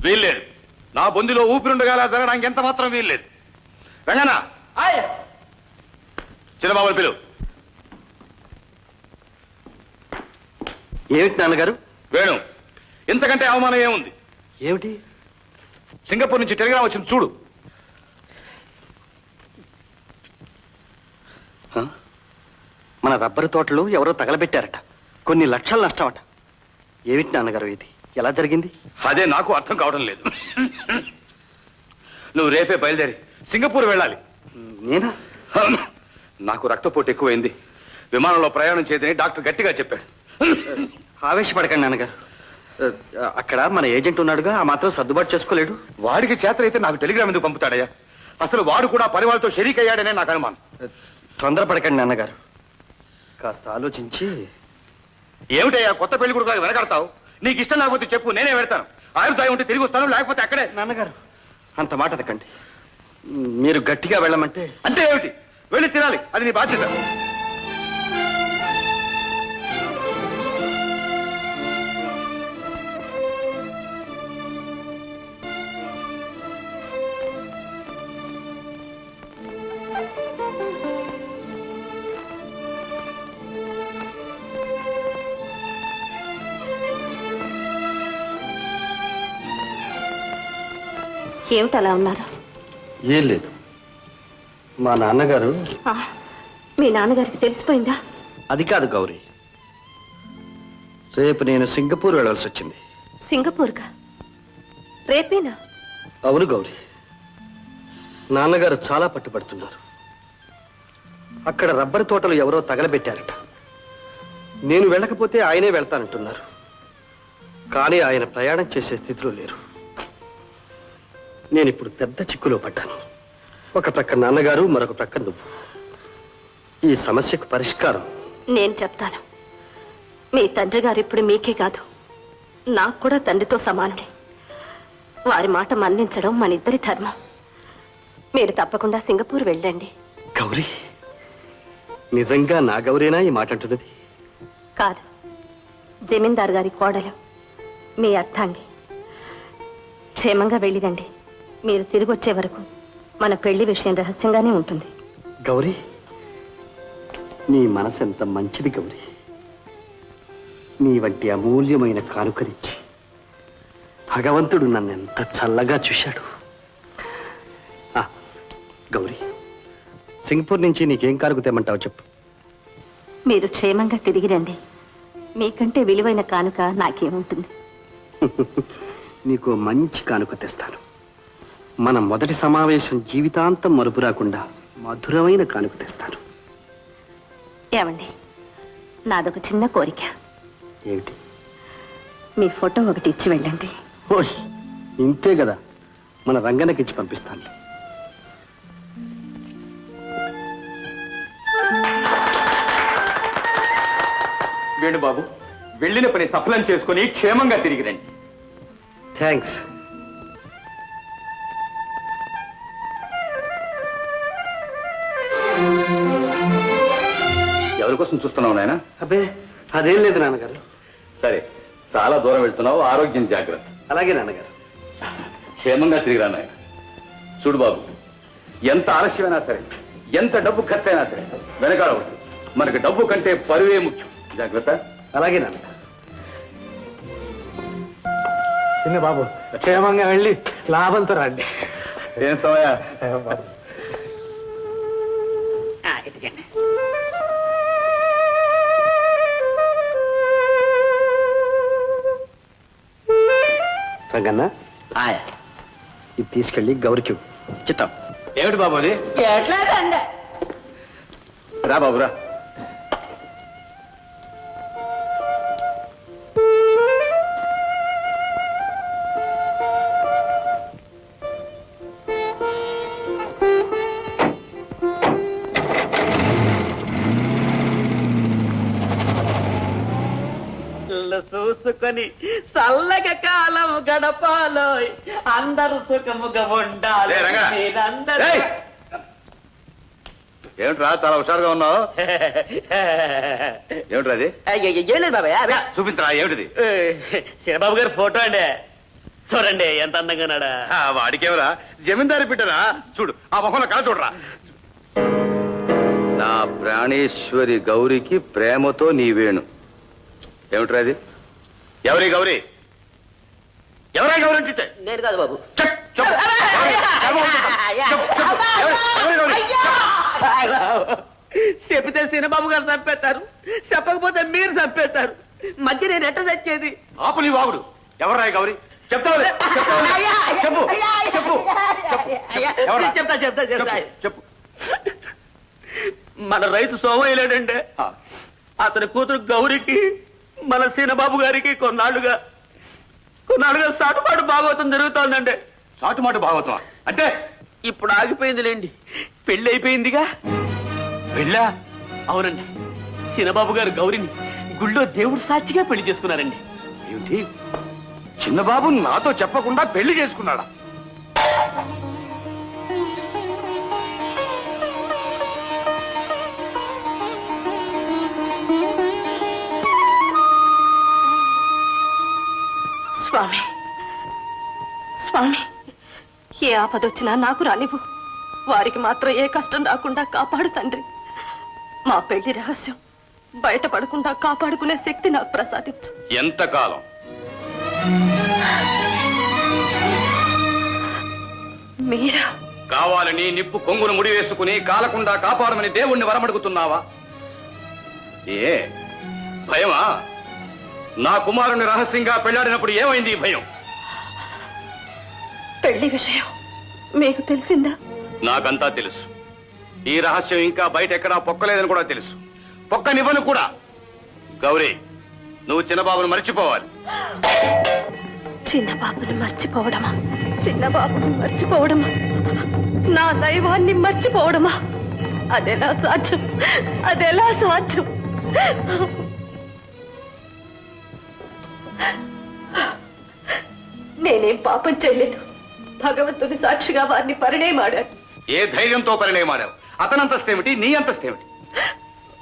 వీల్లేదు. నా బొందిలో ఊపిరుండగా జరగడానికి ఎంత మాత్రం వీల్లేదు. రంగనా, చిన్నబాబుని పిలువు. ఏమిటి నాన్నగారు? వేణు, ఇంతకంటే అవమానం ఏముంది? ఏమిటి? సింగపూర్ నుంచి టెలిగ్రామ్ వచ్చింది చూడు. మన రబ్బరు తోటలు ఎవరో తగలబెట్టారట. కొన్ని లక్షల నష్టమట. ఏమిటి నాన్నగారు ఇది? ఎలా జరిగింది? అదే నాకు అర్థం కావడం లేదు. నువ్వు రేపే బయలుదేరి సింగపూర్ వెళ్ళాలి. నేనా? నాకు రక్తపోటు ఎక్కువైంది, విమానంలో ప్రయాణం చేయదని డాక్టర్ గట్టిగా చెప్పాడు. ఆవేశపడకండి నాన్నగారు. అక్కడ మన ఏజెంట్ ఉన్నాడుగా, ఆ మాత్రం సర్దుబాటు చేసుకోలేడు. వాడికి చేతనైతే నాకు టెలిగ్రామ్ ఎందుకు పంపుతాడయ్యా? అసలు వాడు కూడా పని వాళ్ళతో షరీక్ అయ్యాడనే నాకు అనుమానం. తొందరపడకండి నాన్నగారు, కాస్త ఆలోచించి. ఏమిటయ్యా కొత్త పెళ్లి కొడుకు వెనకడతావు? నీకు ఇష్టం లేకపోతే చెప్పు, నేనే వెళ్తాను. ఆయుర్దాయం ఉంటే తిరిగి వస్తాను, లేకపోతే అక్కడే. నాన్నగారు అంత మాట అనకండి. మీరు గట్టిగా వెళ్ళమంటే. అంటే ఏమిటి? వెళ్ళి తినాలి, అది నీ బాధ్యత. ఏమిటి అలా ఉన్నారు? ఏం లేదు, మా నాన్నగారు. మీ నాన్నగారికి తెలిసిపోయిందా? అది కాదు గౌరీ, రేపు నేను సింగపూర్ వెళ్ళాల్సి వచ్చింది. సింగపూర్గా? రేపేనా? అవును గౌరీ, నాన్నగారు చాలా పట్టుబడుతున్నారు. అక్కడ రబ్బరు తోటలు ఎవరో తగలబెట్టారట. నేను వెళ్ళకపోతే ఆయనే వెళ్తానంటున్నారు. కానీ ఆయన ప్రయాణం చేసే స్థితిలో లేరు. నేను ఇప్పుడు పెద్ద చిక్కులో పడ్డాను. ఒక ప్రక్క నాన్నగారు, మరొక ప్రక్క నువ్వు. ఈ సమస్యకు పరిష్కారం నేను చెప్తాను. మీ తండ్రి గారు ఇప్పుడు మీకే కాదు, నాకు కూడా తండ్రితో సమానుడే. వారి మాట మన్నించడం మన ఇద్దరి ధర్మం. మీరు తప్పకుండా సింగపూర్ వెళ్ళండి. గౌరీ, నిజంగా నా గౌరీనా ఈ మాట అంటున్నది? కాదు, జమీందారు గారి కోడలు, మీ అర్థాంగి. క్షేమంగా వెళ్ళిరండి. మీరు తిరిగి వచ్చే వరకు మన పెళ్లి విషయం రహస్యంగానే ఉంటుంది. గౌరీ, నీ మనసు ఎంత మంచిది గౌరీ. నీ వంటి అమూల్యమైన కానుకనిచ్చి భగవంతుడు నన్ను ఎంత చల్లగా చూశాడు. గౌరీ, సింగపూర్ నుంచి నీకేం కానుక తెమ్మంటావు చెప్పు. మీరు క్షేమంగా తిరిగి రండి. మీకంటే విలువైన కానుక నాకేముంటుంది? నీకు మంచి కానుక తెస్తాను. మన మొదటి సమావేశం జీవితాంతం మరుపు రాకుండా మధురమైన కానుక తెస్తాను. ఏమండి, నాదొక చిన్న కోరిక. ఏమిటి? మీ ఫోటో ఒకటి ఇచ్చి వెళ్ళండి. ఓష్, ఇంతే కదా, మన రంగనకిచ్చి పంపిస్తాను. వేణుబాబు, వెళ్ళిన పని సఫలం చేసుకుని క్షేమంగా తిరిగి రండి. థ్యాంక్స్. ఎవరి కోసం చూస్తున్నావు నాయన? అబ్బే, అదేం లేదు నాన్నగారు. సరే, చాలా దూరం వెళ్తున్నావు, ఆరోగ్యం జాగ్రత్త. అలాగే నాన్నగారు. క్షేమంగా తిరిగిరా నాయన. చూడు బాబు, ఎంత ఆలస్యమైనా సరే, ఎంత డబ్బు ఖర్చు అయినా సరే వెనకాడవద్దు. మనకు డబ్బు కంటే పరువే ముఖ్యం. జాగ్రత్త. అలాగే నాన్నగారు. చిన్న బాబు, క్షేమంగా వెళ్ళి లాభంతో రండి. ఏం సమయ? రంగన్న, ఇది తీసుకెళ్ళి గౌరికి చిత్తం. ఏమిటి బాబు అది? రా బాబు రా. చూసుకొని చల్లగా కాలం గడపాలో, అందరూ సుఖముగా ఉండాలి. ఏమిట్రా చాలా హుషారుగా ఉన్నావు? ఏమిట్రా అది? ఏం లేదు బాబాయ్, చూపించరా ఏమిటిది? చిన్నబాబు గారి ఫోటో అండి. చూడండి ఎంత అందంగా ఉన్నాడా. వాడికేవరా జమీందారి బిడ్డరా, చూడు ఆ మొహంలో కళ చూడరా. నా ప్రాణేశ్వరి గౌరికి ప్రేమతో నీ వేణు. ఏమిట్రా అది? ఎవరి గౌరీ? ఎవరై గౌరీ అంటే? నేను కాదు బాబు. చెప్తే సినిబాబు గారు చంపేస్తారు, చెప్పకపోతే మీరు చంపేస్తారు. మధ్య నేను ఎట్ట తెచ్చేది? ఆపు నీ వాగుడు. ఎవరాయి గౌరీ? చెప్తావు చెప్పు చెప్పు చెప్తా చెప్తా చెప్తా. చెప్పు. మన రైతు సోమయ్యలేడంటే అతని కూతురు గౌరికి మన సీనబాబు గారికి కొన్నాళ్ళుగా సాటుపాటు భాగవతం జరుగుతోందండి. చాటుమాటు భాగవతం అంటే? ఇప్పుడు ఆగిపోయిందిలేండి, పెళ్లి అయిపోయిందిగా. వెళ్ళా? అవునండి, సీనబాబు గారు గౌరిని గుళ్ళో దేవుడు సాక్షిగా పెళ్లి చేసుకున్నారండి. ఏమిటి? చిన్నబాబు నాతో చెప్పకుండా పెళ్లి చేసుకున్నాడా? స్వామి స్వామి, ఏ ఆపదొచ్చినా నాకు రానివ్వు. వారికి మాత్రం ఏ కష్టం రాకుండా కాపాడు తండ్రి. మా పెళ్లి రహస్యం బయటపడకుండా కాపాడుకునే శక్తి నాకు ప్రసాదించు. ఎంతకాలం? మీరా? కావాలని నిప్పు కొంగును ముడివేసుకుని కాలకుండా కాపాడమని దేవుణ్ణి వరమడుగుతున్నావా? ఏ భయమా? నా కుమారుని రహస్యంగా పెళ్లాడినప్పుడు ఏమైంది ఈ భయం? పెళ్లి విషయం మీకు తెలిసిందా? నాకంతా తెలుసు. ఈ రహస్యం ఇంకా బయట ఎక్కడా పొక్కలేదని కూడా తెలుసు. పొక్కనివ్వను కూడా. గౌరీ, నువ్వు చిన్నబాబును మర్చిపోవాలి. చిన్నబాబుని మర్చిపోవడమా? చిన్నబాబుని మర్చిపోవడమా? నా దైవాన్ని మర్చిపోవడమా? అదెలా సాధ్యం? అదెలా సాధ్యం? నేనేం పాపం చేయలేదు. భగవంతుని సాక్షిగా వారిని పరిణయమాడాను. ఏ ధైర్యంతో పరిణయమాడావు? అతనంతస్తేమిటి, నీ అంతస్తేమిటి?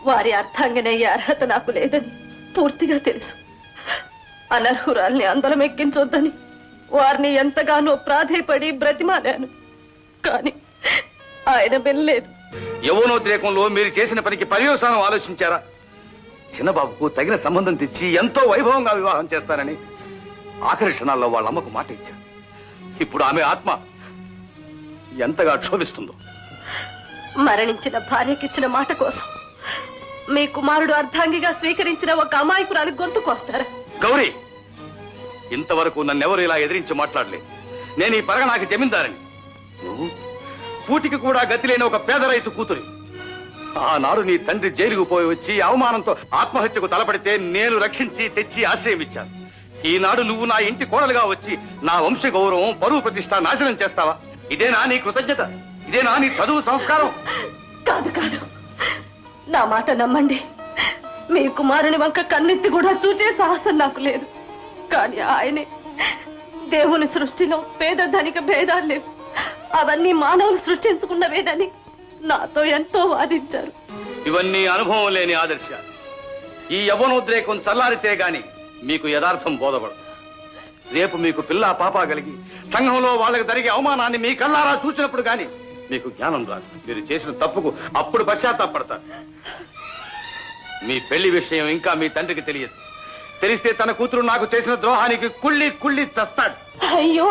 వారి అర్థాంగనయ్యే అర్హత నాకు లేదని పూర్తిగా తెలుసు. అనర్హురాల్ని అందరం ఎక్కించొద్దని వారిని ఎంతగానో ప్రాధేయపడి బ్రతిమాలాను. కాని ఆయన వినలేదు. యవ్వనోద్రేకంలో మీరు చేసిన పనికి పర్యవసానం ఆలోచించారా? చిన్నబాబుకు తగిన సంబంధం తెచ్చి ఎంతో వైభవంగా వివాహం చేస్తానని ఆఖరి క్షణాల్లో వాళ్ళ అమ్మకు మాట ఇచ్చారు. ఇప్పుడు ఆమె ఆత్మ ఎంతగా క్షోభిస్తుందో. మరణించిన భార్యకిచ్చిన మాట కోసం మీ కుమారుడు అర్ధాంగిగా స్వీకరించిన ఒక అమాయకురాలి గొంతు కోస్తారా? గౌరీ, ఇంతవరకు నన్నెవరు ఇలా ఎదిరించి మాట్లాడలేదు. నేను ఈ పరగనాకి జమీందారని. నువ్వు కూటికి కూడా గతి లేని ఒక పేద రైతు కూతురి. ఆనాడు నీ తండ్రి జైలుకు పోయి వచ్చి అవమానంతో ఆత్మహత్యకు తలపడితే నేను రక్షించి తెచ్చి ఆశ్రయం ఇచ్చాను. ఈనాడు నువ్వు నా ఇంటి కోడలుగా వచ్చి నా వంశ గౌరవం, పరువు ప్రతిష్ట నాశనం చేస్తావా? ఇదేనా నీ కృతజ్ఞత? ఇదేనా నీ చదువు సంస్కారం? కాదు కాదు, నా మాట నమ్మండి. మీ కుమారుని వంక కన్నెత్తి కూడా చూచే సాహసం నాకు లేదు. కానీ ఆయనే దేవుని సృష్టిలో పేద ధనిక భేదాలు లేవు, అవన్నీ మానవులు సృష్టించుకున్నవేదని నాతో ఎంతో వాదించారు. ఇవన్నీ అనుభవం లేని ఆదర్శాలు. ఈ యవ్వనోద్రేకం చల్లారితే గాని మీకు యథార్థం బోధపడదు. రేపు మీకు పిల్ల పాప కలిగి సంఘంలో వాళ్ళకి జరిగే అవమానాన్ని మీ కళ్ళారా చూసినప్పుడు గాని మీకు జ్ఞానం రాదు. మీరు చేసిన తప్పుకు అప్పుడు పశ్చాత్తాపడతారు. మీ పెళ్లి విషయం ఇంకా మీ తండ్రికి తెలియదు. తెలిస్తే తన కూతురు నాకు చేసిన ద్రోహానికి కుళ్ళి కుళ్ళి చస్తాడు. అయ్యో,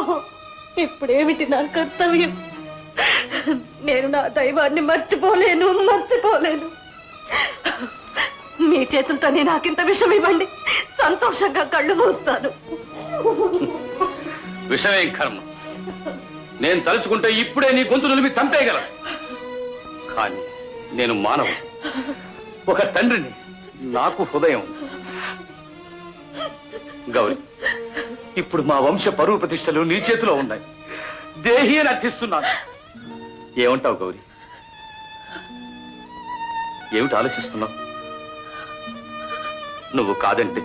ఇప్పుడేమిటి నా కర్తవ్యం? నేను నా దైవాన్ని మర్చిపోలేను. మీ చేతులతోనే నాకింత విషం ఇవ్వండి, సంతోషంగా కళ్ళు మూస్తాను. విషమేం కర్మ. నేను తలుచుకుంటే ఇప్పుడే నీ గొంతు నులిమి చంపేయగలను. కానీ నేను మానవు, ఒక తండ్రిని. నాకు హృదయం. గౌరీ, ఇప్పుడు మా వంశ పరువు ప్రతిష్టలు నీ చేతిలో ఉన్నాయి. దేహి అని అర్థిస్తున్నాను. ఏమంటావు గౌరీ? ఏమిటి ఆలోచిస్తున్నావు? నువ్వు కాదంటే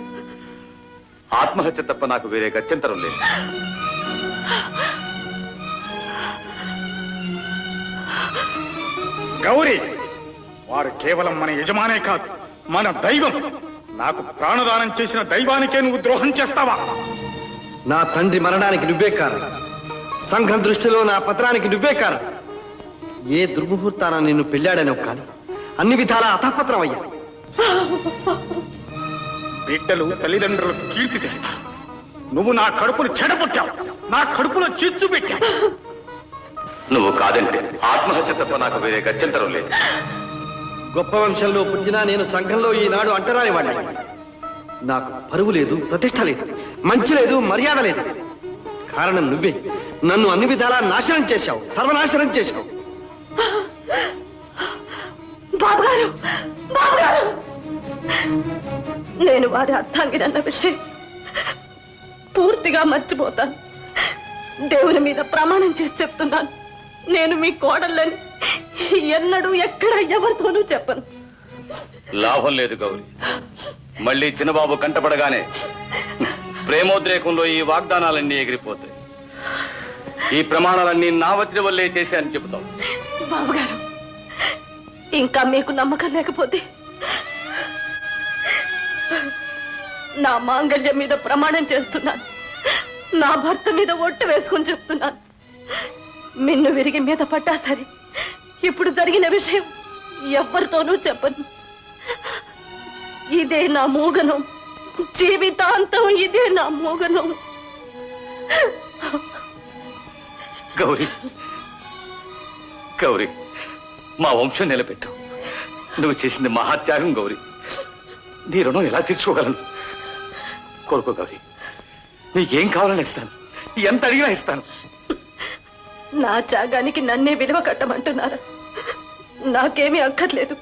ఆత్మహత్య తప్ప నాకు వేరే గత్యంతరం లేదు. గౌరీ, వారు కేవలం మన యజమానే కాదు, మన దైవం. నాకు ప్రాణదానం చేసిన దైవానికే నువ్వు ద్రోహం చేస్తావా? నా తండ్రి మరణానికి నువ్వే కారణం. సంఘం దృష్టిలో నా పత్రానికి నువ్వే కారణం. ఏ దుర్ముహూర్తాన నిన్ను పెళ్ళాడనో కానీ అన్ని విధాలా అతపత్రం అయ్యా. బిడ్డలు తల్లిదండ్రులకు కీర్తి తెస్తారు. నువ్వు నా కడుపును చెడబుట్టావు, నా కడుపులో చిచ్చు పెట్టావు. నువ్వు కాదంటే ఆత్మహత్య తప్ప నాకు వేరే గత్యంతరం లేదు. గొప్ప వంశంలో పుట్టినా నేను సంఘంలో ఈనాడు అంటరాని వాడిని. నాకు పరువు లేదు, ప్రతిష్ట లేదు, మంచి లేదు, మర్యాద లేదు. కారణం నువ్వే. నన్ను అన్ని విధాలా నాశనం చేశావు, సర్వనాశనం చేశావు. బాబుగారు, బాబుగారు, నేను వారి అర్థాంగినన్న విషయం పూర్తిగా మర్చిపోతాను. దేవుని మీద ప్రమాణం చేసి చెప్తున్నాను, నేను మీ కోడళ్ళని ఎన్నడూ ఎక్కడ ఎవరితోనూ చెప్పను. లాభం లేదు గౌరీ. మళ్ళీ చిన్నబాబు కంటపడగానే ప్రేమోద్రేకంలో ఈ వాగ్దానాలన్నీ ఎగిరిపోతాయి. ఈ ప్రమాణాలన్నీ నా వత్తి వల్లే చేశానని చెబుతాం. బాబుగారు, ఇంకా మీకు నమ్మకం లేకపోతే నా మాంగళ్యం మీద ప్రమాణం చేస్తున్నాను. నా భర్త మీద ఒట్టు వేసుకుని చెప్తున్నాను. మిన్ను విరిగి మీద పడ్డా సరే, ఇప్పుడు జరిగిన విషయం ఎవరితోనూ చెప్పను. ఇదే నా మోగనం, జీవితాంతం ఇదే నా మోగనం. గౌరీ, గౌరీ, మా వంశం నిలబెట్టావు. నువ్వు చేసింది మహాత్యాగం గౌరీ. నీ రుణం ఎలా తీర్చుకోగలను? కోరుకో గౌరీ, నీకేం కావాలని ఇస్తాను, ఎంత అడిగినా ఇస్తాను. నా త్యాగానికి నన్నే విలువ కట్టమంటున్నారా? నాకేమీ అక్కర్లేదు.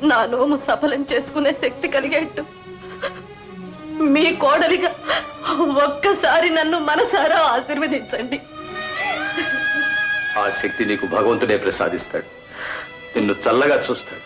నా నోము సఫలం చేసుకునే శక్తి కలిగేట్టు మీ కోడలిగా ఒక్కసారి నన్ను మనసారా ఆశీర్వదించండి. ఆ శక్తి నీకు భగవంతుడే ప్రసాదిస్తాడు. నిన్ను చల్లగా చూస్తాడు.